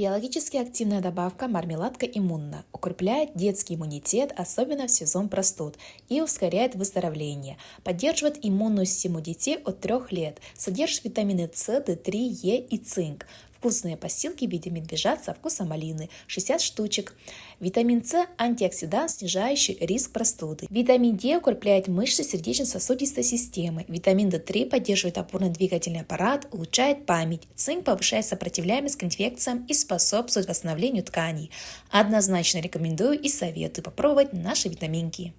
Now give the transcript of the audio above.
Биологически активная добавка мармеладка иммунна укрепляет детский иммунитет, особенно в сезон простуд, и ускоряет выздоровление. Поддерживает иммунную систему детей от 3 лет. Содержит витамины С, D3, Е и цинк. Вкусные постилки в виде медвежат со вкусом малины, 60 штучек. Витамин С – антиоксидант, снижающий риск простуды. Витамин D укрепляет мышцы сердечно-сосудистой системы. Витамин D3 поддерживает опорно-двигательный аппарат, улучшает память. Цинк повышает сопротивляемость к инфекциям и способствует восстановлению тканей. Однозначно рекомендую и советую попробовать наши витаминки.